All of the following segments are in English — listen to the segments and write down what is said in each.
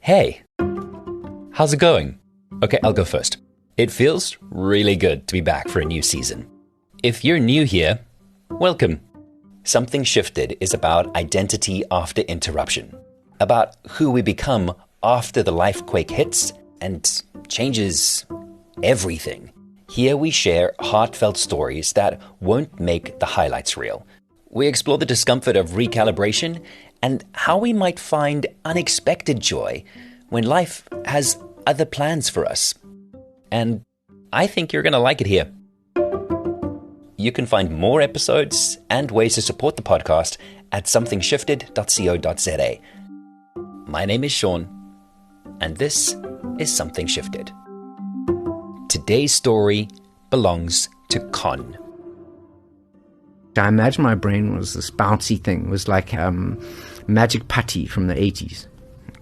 Hey, how's it going? Okay, I'll go first. It feels really good to be back for a new season. If you're new here, welcome. Something Shifted is about identity after interruption, about who we become after the life quake hits and changes everything. Here we share heartfelt stories that won't make the highlights reel. We explore the discomfort of recalibration and how we might find unexpected joy when life has other plans for us. And I think you're going to like it here. You can find more episodes and ways to support the podcast at somethingshifted.co.za. My name is Sean, and this is Something Shifted. Today's story belongs to Conn. I imagine my brain was this bouncy thing. It was like magic putty from the 80s.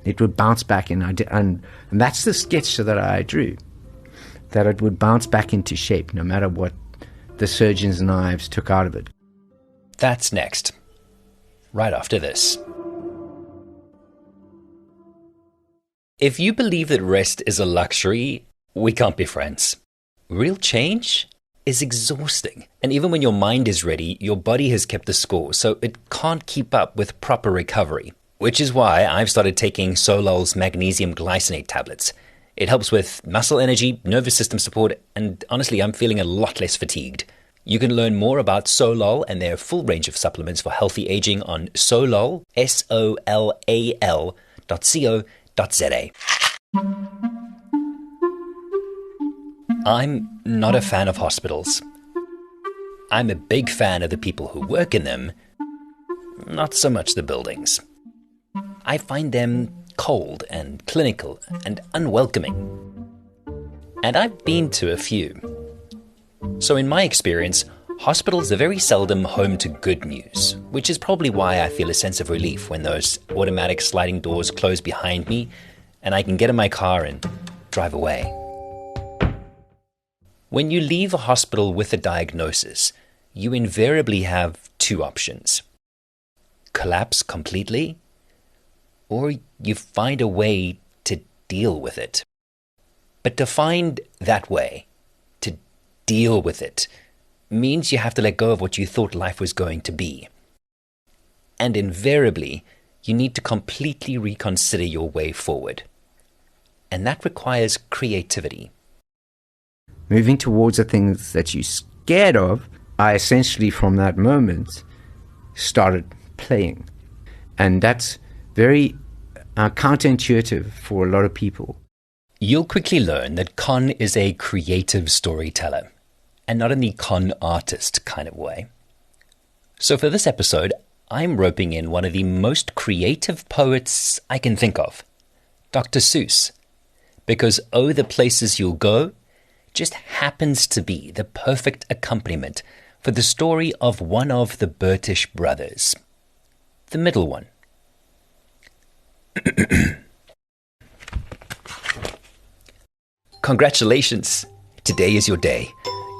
It would bounce back, and that's the sketch that I drew, that it would bounce back into shape no matter what the surgeon's knives took out of it. That's next, right after this. If you believe that rest is a luxury, we can't be friends. Real change is exhausting. And even when your mind is ready, your body has kept the score, so it can't keep up with proper recovery. Which is why I've started taking Solol's magnesium glycinate tablets. It helps with muscle energy, nervous system support, and honestly, I'm feeling a lot less fatigued. You can learn more about Solol and their full range of supplements for healthy aging on Solol, solal.co.za. I'm not a fan of hospitals. I'm a big fan of the people who work in them, not so much the buildings. I find them cold and clinical and unwelcoming. And I've been to a few. So in my experience, hospitals are very seldom home to good news, which is probably why I feel a sense of relief when those automatic sliding doors close behind me and I can get in my car and drive away. When you leave a hospital with a diagnosis, you invariably have two options: collapse completely, or you find a way to deal with it. But to find that way, to deal with it, means you have to let go of what you thought life was going to be. And invariably, you need to completely reconsider your way forward. And that requires creativity. Moving towards the things that you're scared of, I essentially, from that moment, started playing. And that's very counterintuitive for a lot of people. You'll quickly learn that Conn is a creative storyteller, and not in the con artist kind of way. So for this episode, I'm roping in one of the most creative poets I can think of, Dr. Seuss, because Oh, the Places You'll Go just happens to be the perfect accompaniment for the story of one of the Bertish brothers, the middle one. Congratulations! Today is your day.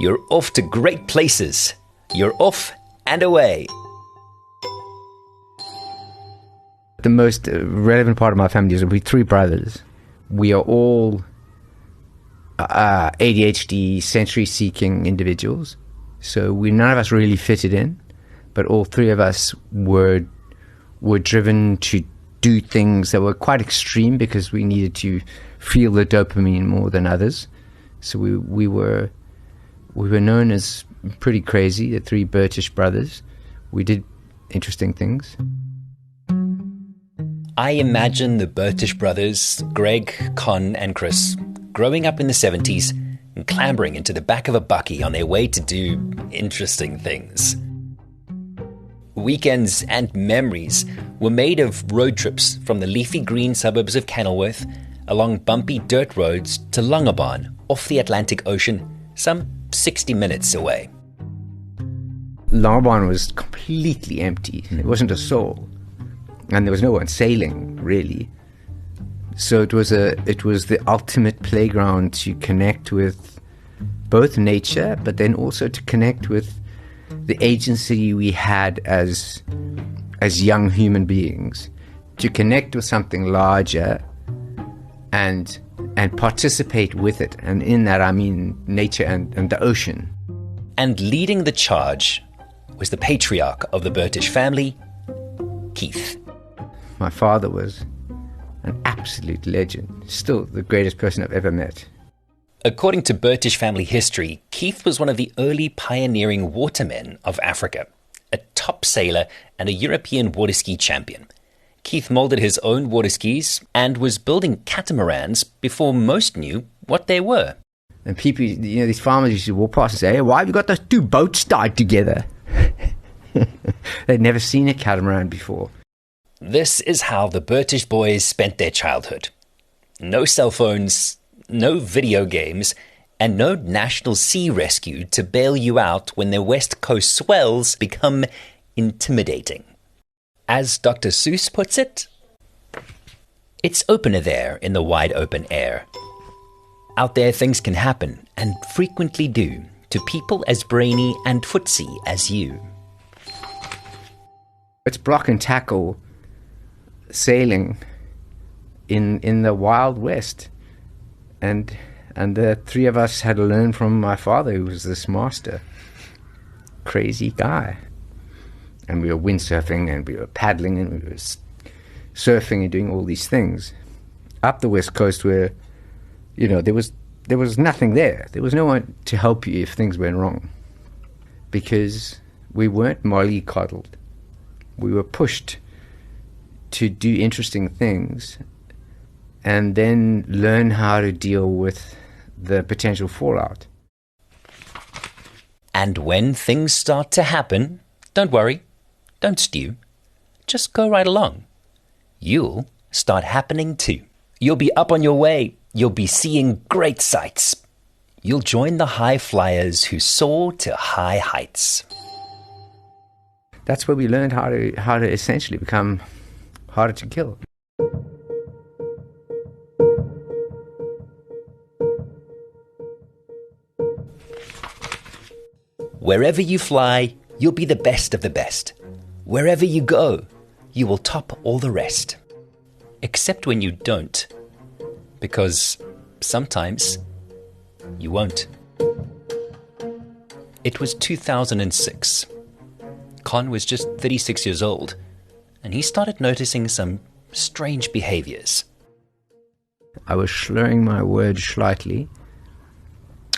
You're off to great places. You're off and away. The most relevant part of my family is we 3 brothers. We are all ADHD, sensory-seeking individuals. So none of us really fitted in, but all 3 of us were driven to do things that were quite extreme because we needed to feel the dopamine more than others. So we were known as pretty crazy, the 3 Bertish brothers. We did interesting things. I imagine the Bertish brothers, Greg, Conn, and Chris, growing up in the 70s and clambering into the back of a bucky on their way to do interesting things. Weekends and memories were made of road trips from the leafy green suburbs of Kenilworth along bumpy dirt roads to Longabon off the Atlantic Ocean, some 60 minutes away. Longabon was completely empty. There wasn't a soul. And there was no one sailing, really. So it was the ultimate playground to connect with both nature, but then also to connect with the agency we had as young human beings, to connect with something larger and participate with it. And in that, I mean nature and the ocean. And leading the charge was the patriarch of the Bertish family, Keith. My father was an absolute legend, still the greatest person I've ever met. According to Bertish family history, Keith was one of the early pioneering watermen of Africa, a top sailor and a European water ski champion. Keith molded his own water skis and was building catamarans before most knew what they were. And people, these farmers used to walk past and say, "Hey, why have you got those two boats tied together?" They'd never seen a catamaran before. This is how the Bertish boys spent their childhood. No cell phones, no video games, and no national sea rescue to bail you out when the west coast swells become intimidating. As Dr. Seuss puts it, it's opener there in the wide open air. Out there things can happen, and frequently do, to people as brainy and footsy as you. It's block and tackle sailing in the Wild West. And the three of us had to learn from my father, who was this master. Crazy guy. And we were windsurfing, and we were paddling, and we were surfing and doing all these things. Up the West Coast where, there was nothing there. There was no one to help you if things went wrong. Because we weren't mollycoddled. We were pushed to do interesting things and then learn how to deal with the potential fallout. And when things start to happen, don't worry, don't stew. Just go right along. You'll start happening too. You'll be up on your way. You'll be seeing great sights. You'll join the high flyers who soar to high heights. That's where we learned how to essentially become harder to kill. Wherever you fly, you'll be the best of the best. Wherever you go, you will top all the rest. Except when you don't. Because sometimes you won't. It was 2006. Conn was just 36 years old, and he started noticing some strange behaviors. I was slurring my words slightly,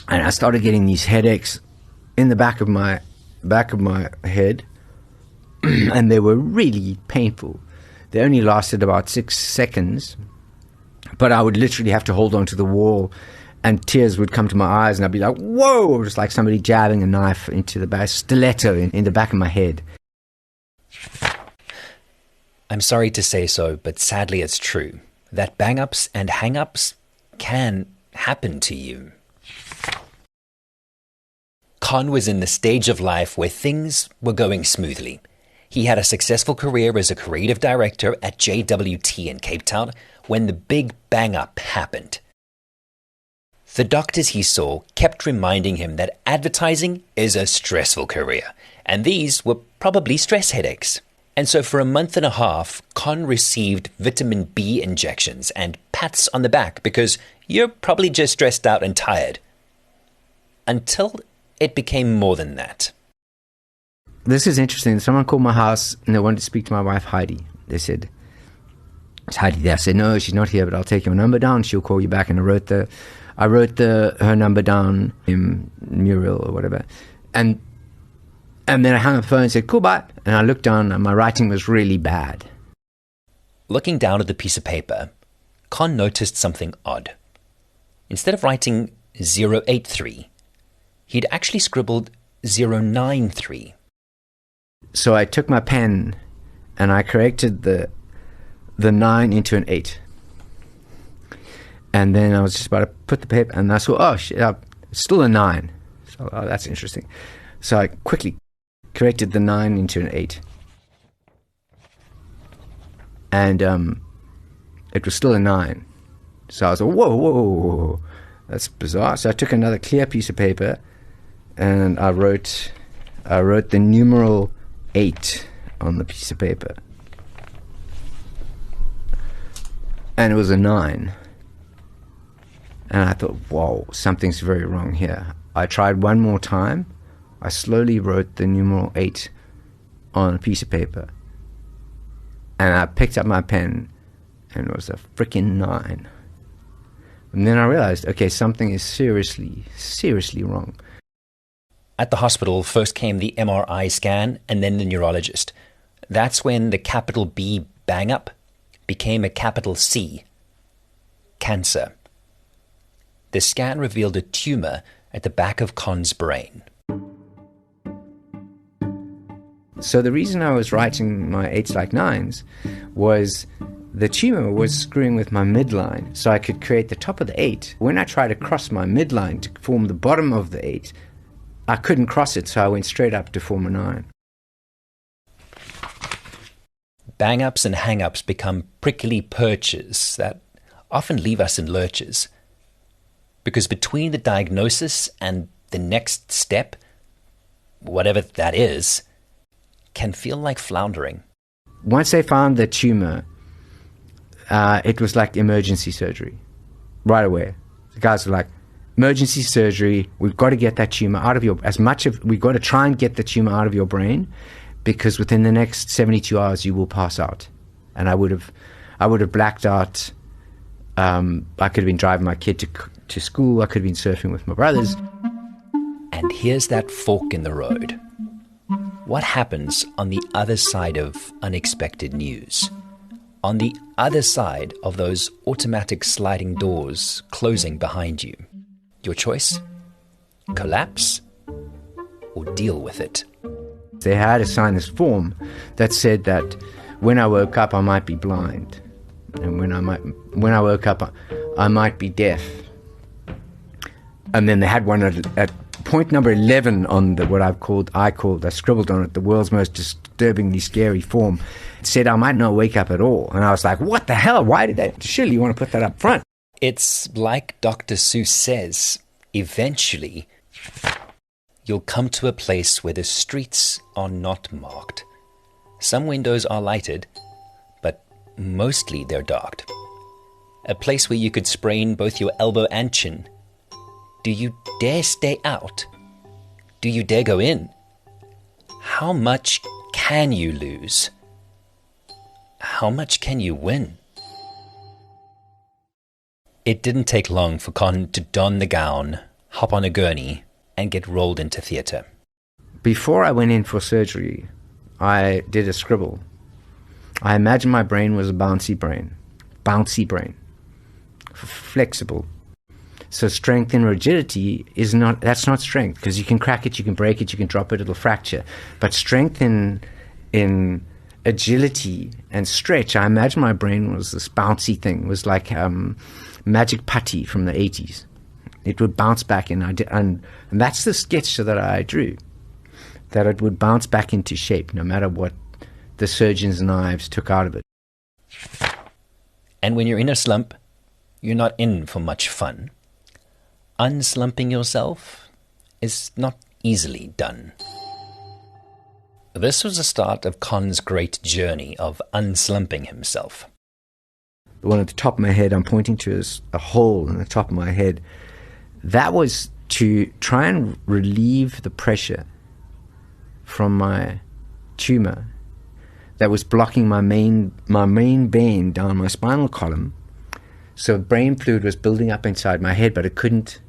and I started getting these headaches in the back of my head, and they were really painful. They only lasted about 6 seconds, but I would literally have to hold on to the wall, and tears would come to my eyes, and I'd be like, whoa, just like somebody jabbing a knife into the back, stiletto in the back of my head. I'm sorry to say so, but sadly it's true, that bang-ups and hang-ups can happen to you. Conn was in the stage of life where things were going smoothly. He had a successful career as a creative director at JWT in Cape Town when the big bang-up happened. The doctors he saw kept reminding him that advertising is a stressful career, and these were probably stress headaches. And so for a month and a half, Conn received vitamin B injections and pats on the back because you're probably just stressed out and tired. Until it became more than that. This is interesting. Someone called my house and they wanted to speak to my wife, Heidi. They said, "Is Heidi there?" I said, "No, she's not here, but I'll take your number down. She'll call you back." And I wrote her number down in Muriel or whatever. And then I hung up the phone and said, "Cool, bye." And I looked down and my writing was really bad. Looking down at the piece of paper, Conn noticed something odd. Instead of writing 083, he'd actually scribbled 093. So I took my pen and I corrected the 9 into an 8. And then I was just about to put the paper, and I saw, oh shit, it's still a 9. So, oh, that's interesting. So I quickly corrected the 9 into an 8. And it was still a 9. So I was like, whoa, that's bizarre. So I took another clear piece of paper and I wrote the numeral 8 on the piece of paper. And it was a 9. And I thought, whoa, something's very wrong here. I tried one more time. I slowly wrote the numeral 8 on a piece of paper. And I picked up my pen, and it was a freaking 9. And then I realized, okay, something is seriously, seriously wrong. At the hospital, first came the MRI scan and then the neurologist. That's when the capital B bang-up became a capital C, cancer. The scan revealed a tumor at the back of Conn's brain. So the reason I was writing my 8s like 9s was the tumor was screwing with my midline, so I could create the top of the 8. When I tried to cross my midline to form the bottom of the 8, I couldn't cross it, so I went straight up to form a 9. Bang-ups and hang-ups become prickly perches that often leave us in lurches. Because between the diagnosis and the next step, whatever that is, can feel like floundering. Once they found the tumor, it was like emergency surgery right away. The guys were like, emergency surgery, we've got to get that tumor out of your, we've got to try and get the tumor out of your brain, because within the next 72 hours you will pass out. And I would have blacked out. I could have been driving my kid to school. I could have been surfing with my brothers. And here's that fork in the road. What happens on the other side of unexpected news? On the other side of those automatic sliding doors closing behind you? Your choice? Collapse? Or deal with it? They had to sign this form that said that when I woke up I might be blind, and when I woke up I might be deaf. And then they had one at point number 11 on I scribbled on it, the world's most disturbingly scary form. It said I might not wake up at all. And I was like, what the hell? Why did they? Surely you want to put that up front. It's like Dr. Seuss says, eventually you'll come to a place where the streets are not marked. Some windows are lighted, but mostly they're darked. A place where you could sprain both your elbow and chin. Do you dare stay out? Do you dare go in? How much can you lose? How much can you win? It didn't take long for Conn to don the gown, hop on a gurney, and get rolled into theatre. Before I went in for surgery, I did a scribble. I imagined my brain was a bouncy brain, flexible. So strength and rigidity that's not strength, because you can crack it, you can break it, you can drop it, it'll fracture. But strength in agility and stretch, I imagine my brain was this bouncy thing. It was like magic putty from the 80s. It would bounce back, and that's the sketch that I drew, that it would bounce back into shape no matter what the surgeon's knives took out of it. And when you're in a slump, you're not in for much fun. Unslumping yourself is not easily done. This was the start of Conn's great journey of unslumping himself. The one at the top of my head I'm pointing to is a hole in the top of my head. That was to try and relieve the pressure from my tumor that was blocking my main vein down my spinal column. So brain fluid was building up inside my head, but it couldn't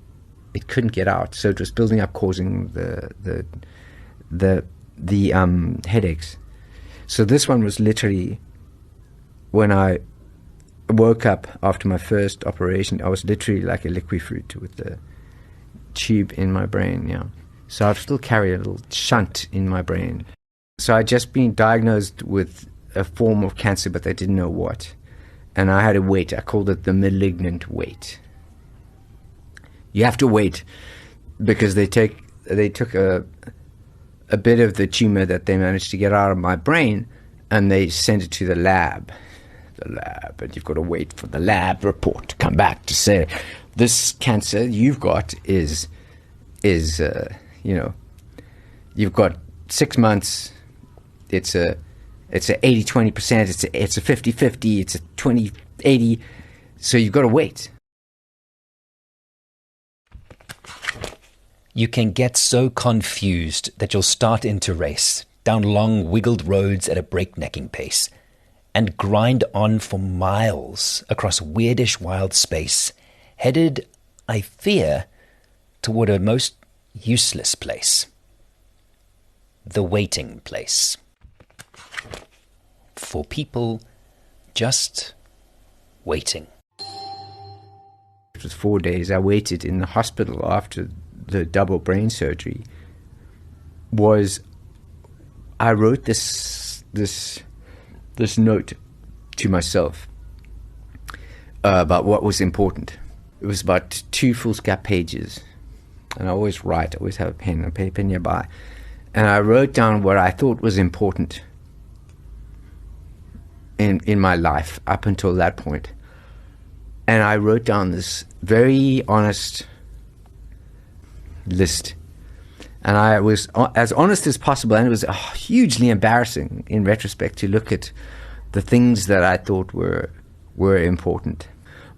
get out. So it was building up, causing the headaches. So this one was literally, when I woke up after my first operation, I was literally like a liquefruit with the tube in my brain. Yeah. So I've still carry a little shunt in my brain. So I'd just been diagnosed with a form of cancer, but they didn't know what. And I had to wait. I called it the malignant wait. You have to wait because they took a bit of the tumor that they managed to get out of my brain, and they sent it to the lab. And you've got to wait for the lab report to come back to say, this cancer you've got is you've got 6 months. It's a 80-20%. It's a 50-50. It's a 20-80. So you've got to wait. You can get so confused that you'll start into race down long wiggled roads at a breaknecking pace and grind on for miles across weirdish wild space, headed, I fear, toward a most useless place. The waiting place. For people just waiting. It was 4 days I waited in the hospital after the double brain surgery. I wrote this note to myself about what was important. It was about 2 foolscap pages, and I always write. I always have a paper nearby, and I wrote down what I thought was important in my life up until that point. And I wrote down this very honest list. And I was as honest as possible, and it was hugely embarrassing in retrospect to look at the things that I thought were important.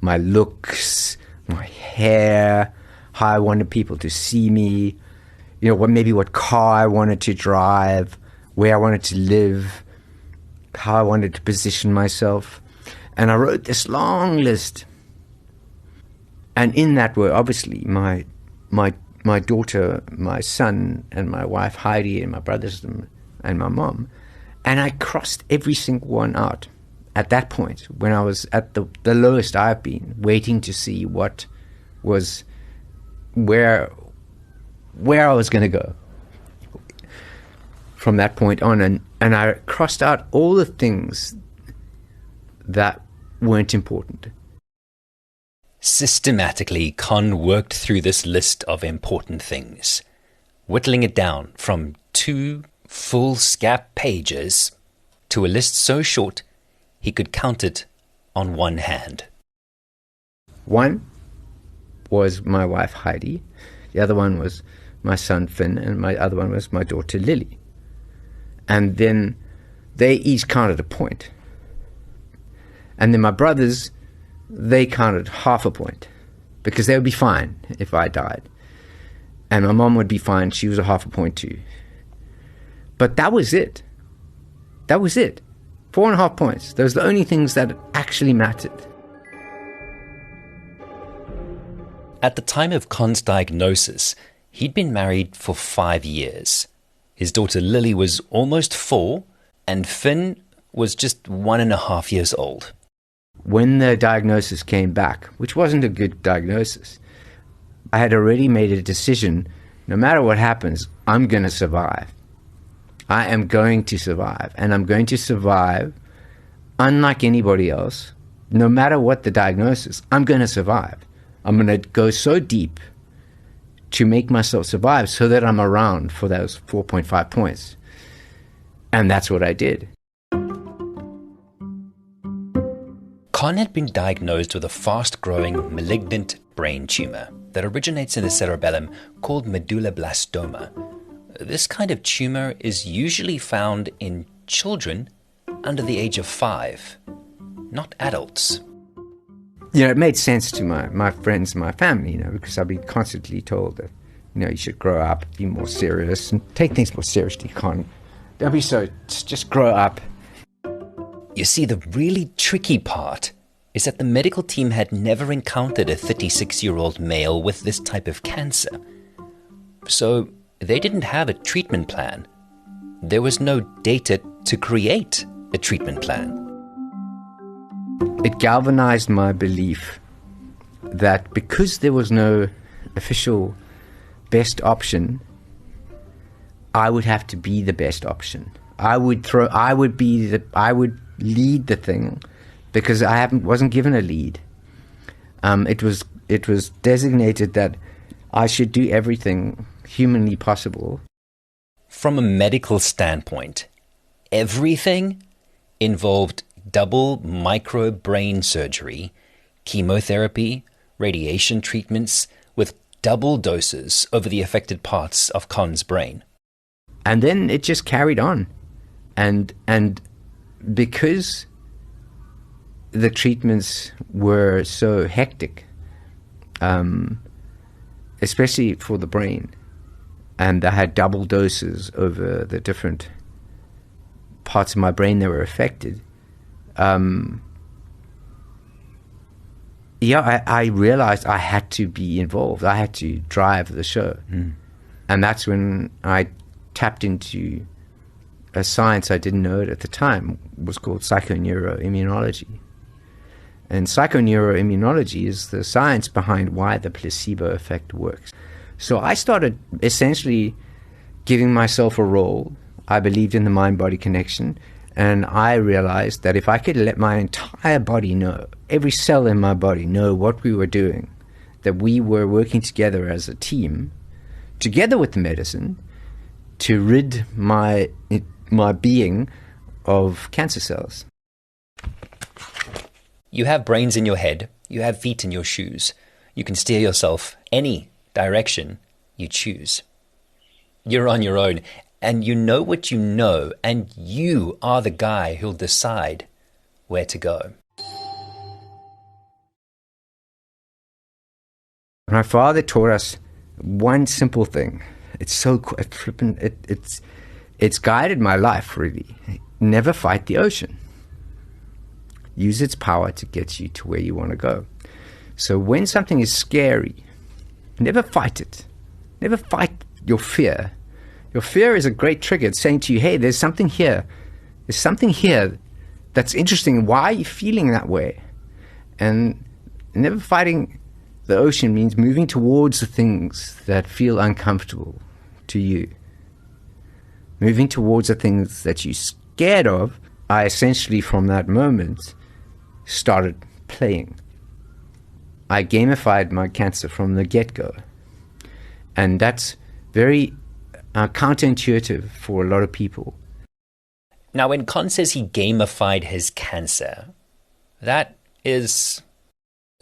My looks, my hair, how I wanted people to see me, what car I wanted to drive, where I wanted to live, how I wanted to position myself. And I wrote this long list. And in that were obviously my daughter, my son, and my wife Heidi, and my brothers and my mom. And I crossed every single one out at that point when I was at the lowest I've been, waiting to see what was where I was going to go from that point on. And I crossed out all the things that weren't important. Systematically, Conn worked through this list of important things, whittling it down from 2 foolscap pages to a list so short he could count it on one hand. One was my wife Heidi, the other one was my son Finn, and my other one was my daughter Lily. And then they each counted a point. And then my brothers, they counted half a point, because they would be fine if I died. And my mom would be fine. She was a half a point too. But that was it. That was it. 4.5 points. Those were the only things that actually mattered. At the time of Conn's diagnosis, he'd been married for 5 years. His daughter Lily was almost 4, and Finn was just 1.5 years old. When the diagnosis came back, which wasn't a good diagnosis, I had already made a decision. No matter what happens, I'm going to survive. I am going to survive, and I'm going to survive unlike anybody else. No matter what the diagnosis, I'm going to survive. I'm going to go so deep to make myself survive so that I'm around for those 4.5 points. And that's what I did. Conn had been diagnosed with a fast-growing malignant brain tumor that originates in the cerebellum called medulloblastoma. This kind of tumor is usually found in children under the age of 5, not adults. It made sense to my friends and my family, because I've been constantly told that, you should grow up, be more serious, and take things more seriously, Conn. Don't be so, just grow up. You see, the really tricky part is that the medical team had never encountered a 36-year-old male with this type of cancer. So they didn't have a treatment plan. There was no data to create a treatment plan. It galvanized my belief that because there was no official best option, I would have to be the best option. I would lead the thing because I wasn't given a lead. It was designated that I should do everything humanly possible. From a medical standpoint, everything involved double micro brain surgery, chemotherapy, radiation treatments with double doses over the affected parts of Conn's brain. And then it just carried on. And because the treatments were so hectic, especially for the brain, and I had double doses over the different parts of my brain that were affected. I realized I had to be involved. I had to drive the show. And that's when I tapped into a science I didn't know it at the time. It was called psychoneuroimmunology. And psychoneuroimmunology is the science behind why the placebo effect works. So I started essentially giving myself a role. I believed in the mind-body connection, and I realized that if I could let my entire body know, every cell in my body know what we were doing, that we were working together as a team, together with the medicine, to rid my being of cancer cells. You have brains in your head, you have feet in your shoes. You can steer yourself any direction you choose. You're on your own, and you know what you know, and you are the guy who'll decide where to go. My father taught us one simple thing. It's so flippant. It's guided my life, really. Never fight the ocean. Use its power to get you to where you want to go. So when something is scary, never fight it. Never fight your fear. Your fear is a great trigger. It's saying to you, hey, there's something here. There's something here that's interesting. Why are you feeling that way? And never fighting the ocean means moving towards the things that feel uncomfortable to you. Moving towards the things that you're scared of. I essentially, from that moment, started playing. I gamified my cancer from the get-go. And that's very counterintuitive for a lot of people. Now, when Conn says he gamified his cancer, that is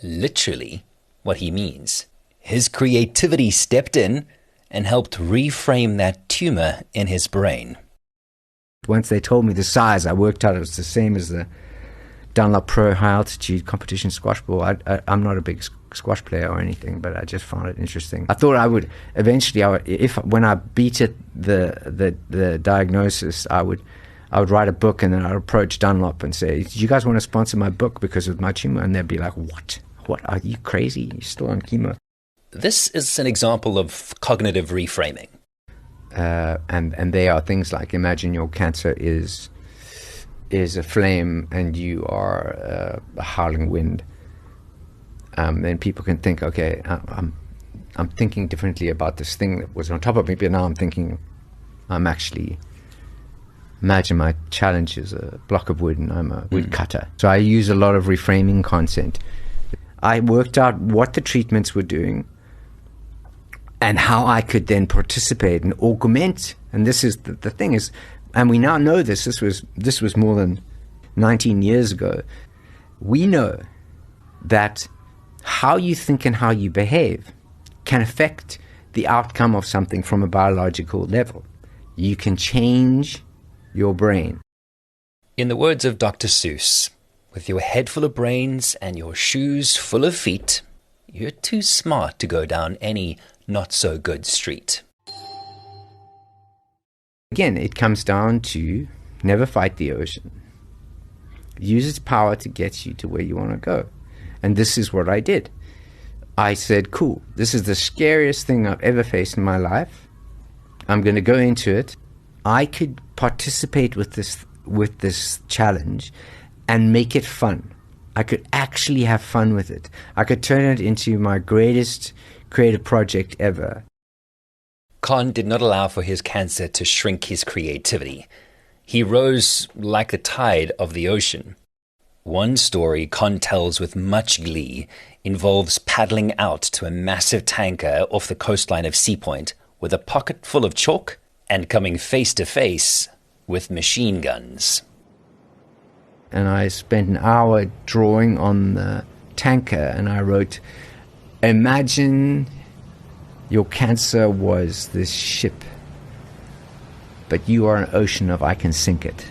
literally what he means. His creativity stepped in and helped reframe that tumor in his brain. Once they told me the size, I worked out it was the same as the Dunlop Pro High Altitude Competition Squash Ball. I'm not a big squash player or anything, but I just found it interesting. I thought I would eventually, when I beat it, the diagnosis, I would write a book, and then I'd approach Dunlop and say, "Do you guys want to sponsor my book because of my tumor?" And they'd be like, "What? What? Are you crazy? You're still on chemo." This is an example of cognitive reframing. And they are things like, imagine your cancer is a flame and you are a howling wind. Then people can think, okay, I'm thinking differently about this thing that was on top of me, but now I'm thinking imagine my challenge is a block of wood and I'm a wood cutter. So I use a lot of reframing content. I worked out what the treatments were doing and how I could then participate and augment. And this is the thing is, and we now know this was more than 19 years ago. We know that how you think and how you behave can affect the outcome of something from a biological level. You can change your brain. In the words of Dr. Seuss, with your head full of brains and your shoes full of feet, you're too smart to go down any not-so-good street. Again, it comes down to never fight the ocean. Use its power to get you to where you want to go. And this is what I did. I said, cool, this is the scariest thing I've ever faced in my life. I'm going to go into it. I could participate with this challenge and make it fun. I could actually have fun with it. I could turn it into my greatest creative project ever. Conn did not allow for his cancer to shrink his creativity. He rose like the tide of the ocean. One story Conn tells with much glee involves paddling out to a massive tanker off the coastline of Sea Point with a pocket full of chalk and coming face to face with machine guns. And I spent an hour drawing on the tanker, and I wrote, imagine your cancer was this ship, but you are an ocean of I can sink it.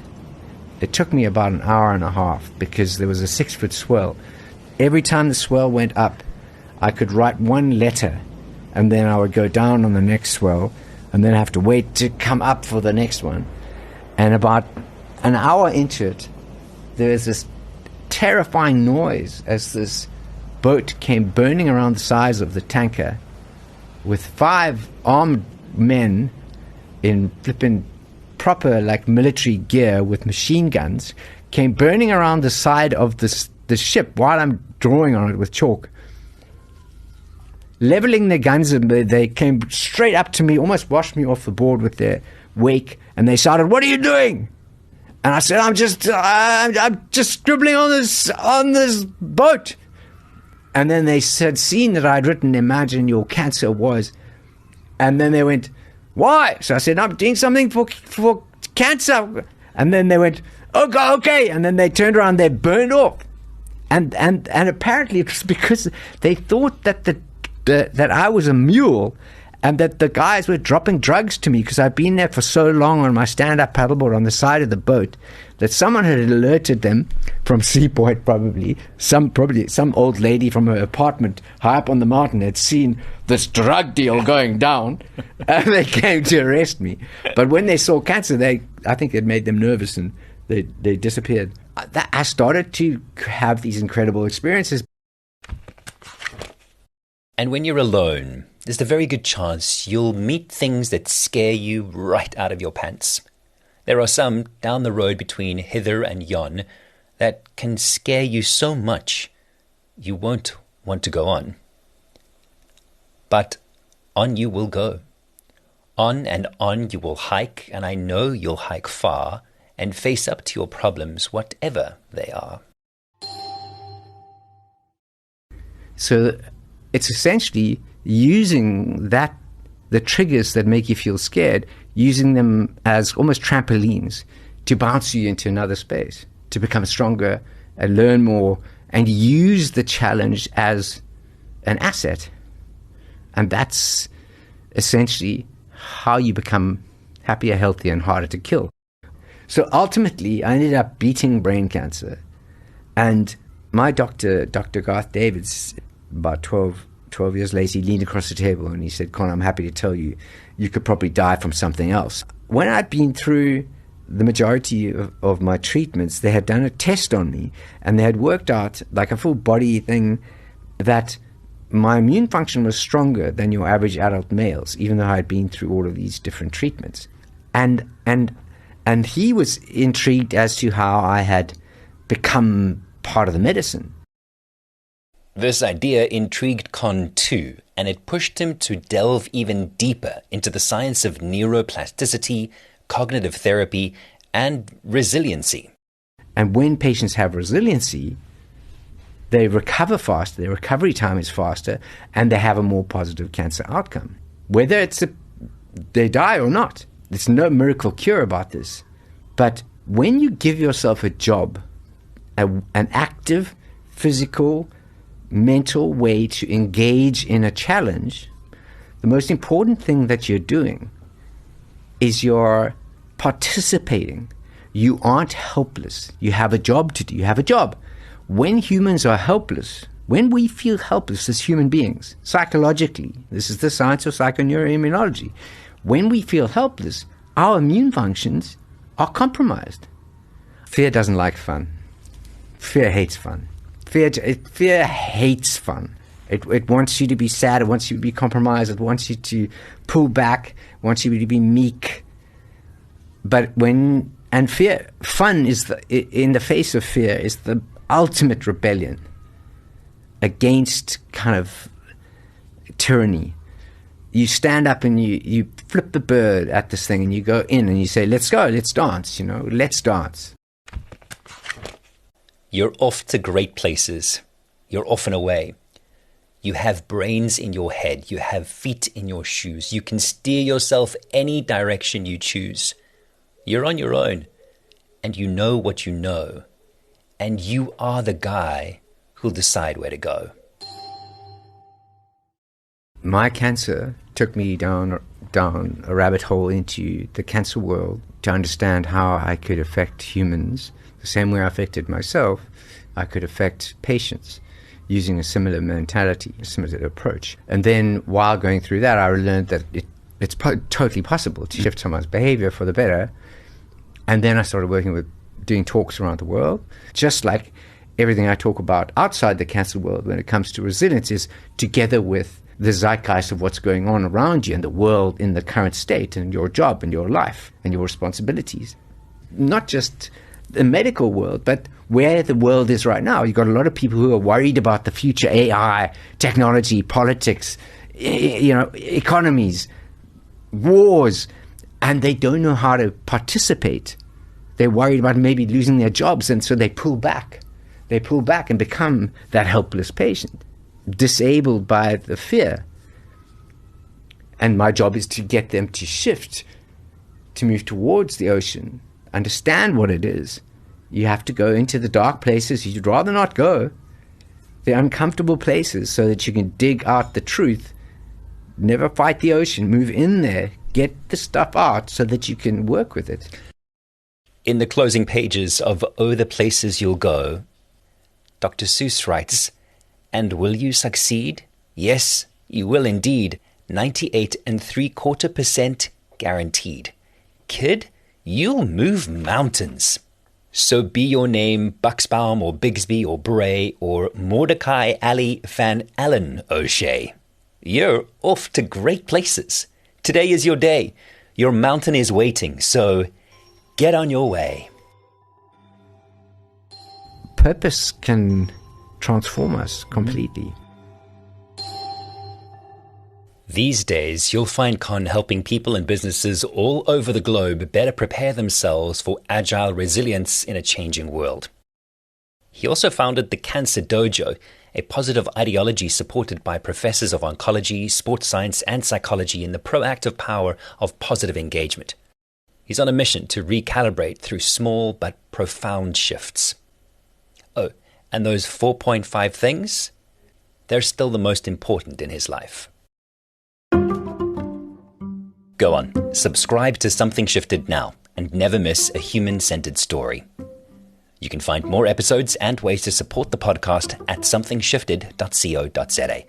It took me about an hour and a half because there was a 6-foot swell. Every time the swell went up, I could write one letter, and then I would go down on the next swell and then I have to wait to come up for the next one. And about an hour into it, there's this terrifying noise as this boat came burning around the sides of the tanker with 5 armed men in flipping proper like military gear with machine guns, came burning around the side of the ship while I'm drawing on it with chalk. Leveling their guns, and they came straight up to me, almost washed me off the board with their wake, and they shouted, "What are you doing?" And I said, I'm just scribbling on this boat." And then they had seen that I'd written, "Imagine your cancer was," and then they went, "Why?" So I said, "I'm doing something for cancer." And then they went, "Oh, okay." And then they turned around, they burned off. And apparently it was because they thought that I was a mule, and that the guys were dropping drugs to me because I've been there for so long on my stand-up paddleboard on the side of the boat, that someone had alerted them from Seapoint, probably some old lady from her apartment high up on the mountain had seen this drug deal going down, and they came to arrest me. But when they saw cancer, I think it made them nervous, and they disappeared. I started to have these incredible experiences. And when you're alone, there's a very good chance you'll meet things that scare you right out of your pants. There are some down the road between hither and yon that can scare you so much you won't want to go on. But on you will go. On and on you will hike, and I know you'll hike far and face up to your problems, whatever they are. So it's essentially using the triggers that make you feel scared, using them as almost trampolines to bounce you into another space, to become stronger and learn more, and use the challenge as an asset. And that's essentially how you become happier, healthier, and harder to kill. So ultimately, I ended up beating brain cancer. And my doctor, Dr. Garth Davids, about 12 years later, he leaned across the table and he said, "Conn, I'm happy to tell you, you could probably die from something else." When I'd been through the majority of my treatments, they had done a test on me, and they had worked out, like a full body thing, that my immune function was stronger than your average adult males, even though I had been through all of these different treatments. And he was intrigued as to how I had become part of the medicine. This idea intrigued Conn too, and it pushed him to delve even deeper into the science of neuroplasticity, cognitive therapy, and resiliency. And when patients have resiliency, they recover faster, their recovery time is faster, and they have a more positive cancer outcome. Whether they die or not, there's no miracle cure about this. But when you give yourself a job, an active, physical, mental way to engage in a challenge, the most important thing that you're doing is you're participating. You aren't helpless. You have a job to do. You have a job. When humans are helpless, when we feel helpless as human beings, psychologically, this is the science of psychoneuroimmunology, when we feel helpless, our immune functions are compromised. Fear doesn't like fun. Fear hates fun. Fear hates fun. It wants you to be sad. It wants you to be compromised. It wants you to pull back. It wants you to be meek. Fun is in the face of fear is the ultimate rebellion against kind of tyranny. You stand up and you flip the bird at this thing and you go in and you say, "Let's go, let's dance, let's dance." You're off to great places. You're off and away. You have brains in your head. You have feet in your shoes. You can steer yourself any direction you choose. You're on your own, and you know what you know. And you are the guy who'll decide where to go. My cancer took me down a rabbit hole into the cancer world to understand how I could affect humans the same way I affected myself. I could affect patients using a similar mentality, a similar approach. And then while going through that, I learned that it's totally possible to shift someone's behavior for the better. And then I started working with doing talks around the world. Just like everything I talk about outside the cancer world when it comes to resilience is together with the zeitgeist of what's going on around you and the world in the current state and your job and your life and your responsibilities. Not just the medical world, but where the world is right now. You've got a lot of people who are worried about the future, AI, technology, politics, economies, wars, and they don't know how to participate. They're worried about maybe losing their jobs, and so they pull back. They pull back and become that helpless patient, disabled by the fear. And my job is to get them to shift, to move towards the ocean, understand what it is. You have to go into the dark places you'd rather not go, the uncomfortable places, so that you can dig out the truth. Never fight the ocean. Move in there. Get the stuff out so that you can work with it. In the closing pages of Oh, the Places You'll Go, Dr. Seuss writes, "And will you succeed? Yes, you will indeed. 98.75% guaranteed. Kid, you'll move mountains. So be your name Buxbaum or Bigsby or Bray or Mordecai Ali Van Allen O'Shea. You're off to great places. Today is your day. Your mountain is waiting, so get on your way." Purpose can transform us completely. These days, you'll find Conn helping people and businesses all over the globe better prepare themselves for agile resilience in a changing world. He also founded the Cancer Dojo, a positive ideology supported by professors of oncology, sports science, and psychology in the proactive power of positive engagement. He's on a mission to recalibrate through small but profound shifts. Oh, and those 4.5 things? They're still the most important in his life. Go on, subscribe to Something Shifted now and never miss a human-centered story. You can find more episodes and ways to support the podcast at somethingshifted.co.za.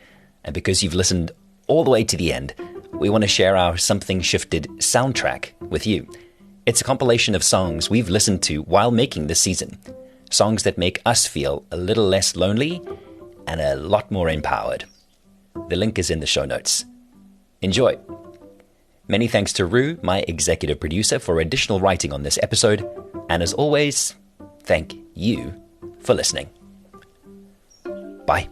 And because you've listened all the way to the end, we want to share our Something Shifted soundtrack with you. It's a compilation of songs we've listened to while making this season. Songs that make us feel a little less lonely and a lot more empowered. The link is in the show notes. Enjoy. Many thanks to Rue, my executive producer, for additional writing on this episode. And as always, thank you for listening. Bye.